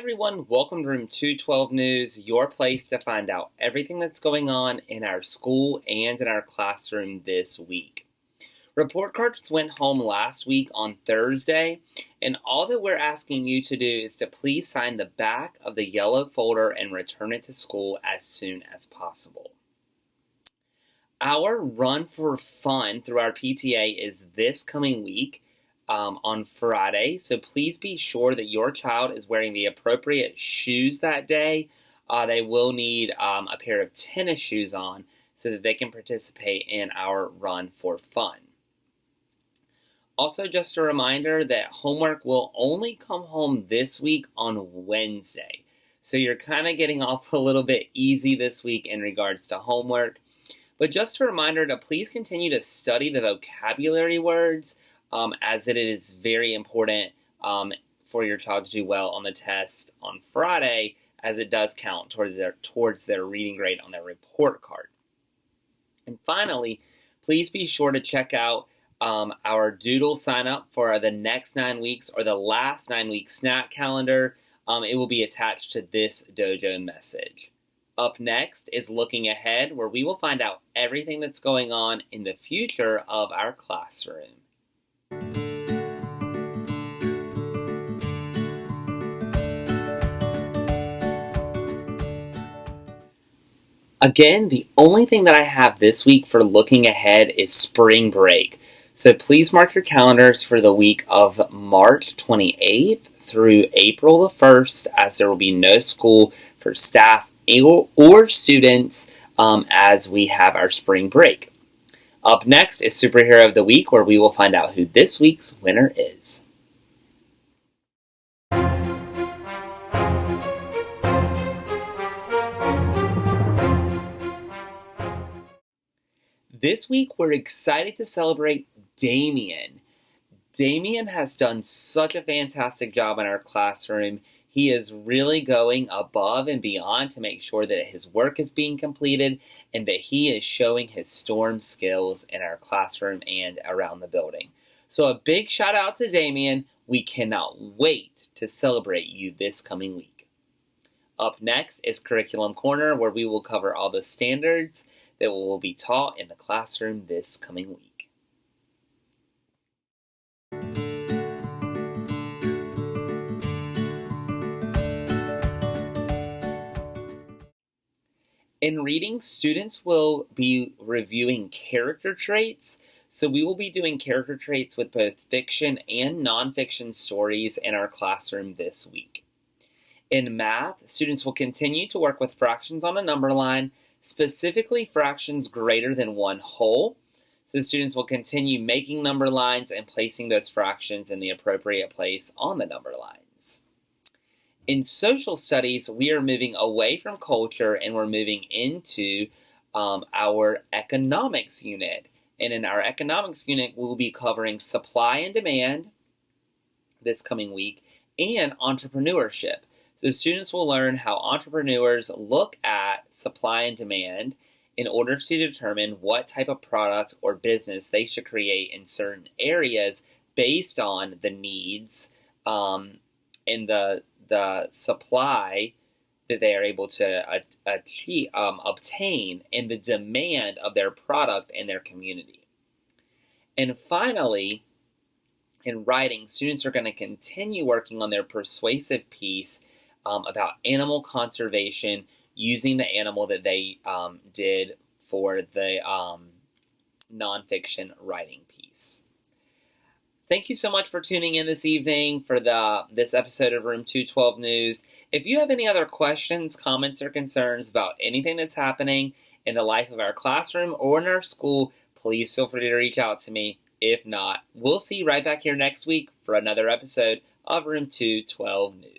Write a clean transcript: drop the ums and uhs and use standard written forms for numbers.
everyone, welcome to Room 212 News, your place to find out everything that's going on in our school and in our classroom this week. Report cards went home last week on Thursday, and all that we're asking you to do is to please sign the back of the yellow folder and return it to school as soon as possible. Our Run for Fun through our PTA is this coming week. On Friday, so please be sure that your child is wearing the appropriate shoes that day. They will need a pair of tennis shoes on so that they can participate in our Run for Fun. Also, just a reminder that homework will only come home this week on Wednesday. So you're kind of getting off a little bit easy this week in regards to homework. But just a reminder to please continue to study the vocabulary words, as it is very important for your child to do well on the test on Friday, as it does count towards their reading grade on their report card. And finally, please be sure to check out our Doodle sign up for the next 9 weeks or the last 9 week snack calendar. It will be attached to this dojo message. Up next is Looking Ahead, where we will find out everything that's going on in the future of our classroom. Again, the only thing that I have this week for looking ahead is spring break. So please mark your calendars for the week of March 28th through April the 1st, as there will be no school for staff or students as we have our spring break. Up next is Superhero of the Week, where we will find out who this week's winner is. This week, we're excited to celebrate Damien. Damien has done such a fantastic job in our classroom. He is really going above and beyond to make sure that his work is being completed and that he is showing his storm skills in our classroom and around the building. So a big shout out to Damien. We cannot wait to celebrate you this coming week. Up next is Curriculum Corner, where we will cover all the standards that will be taught in the classroom this coming week. In reading, students will be reviewing character traits. So we will be doing character traits with both fiction and nonfiction stories in our classroom this week. In math, students will continue to work with fractions on a number line, specifically fractions greater than one whole. So students will continue making number lines and placing those fractions in the appropriate place on the number lines. In social studies, we are moving away from culture and we're moving into our economics unit. And in our economics unit, we'll be covering supply and demand this coming week and entrepreneurship. So students will learn how entrepreneurs look at supply and demand in order to determine what type of product or business they should create in certain areas based on the needs and the supply that they are able to obtain and the demand of their product in their community. And finally, in writing, students are going to continue working on their persuasive piece about animal conservation using the animal that they did for the nonfiction writing piece. Thank you so much for tuning in this evening for this episode of Room 212 News. If you have any other questions, comments, or concerns about anything that's happening in the life of our classroom or in our school, please feel free to reach out to me. If not, we'll see you right back here next week for another episode of Room 212 News.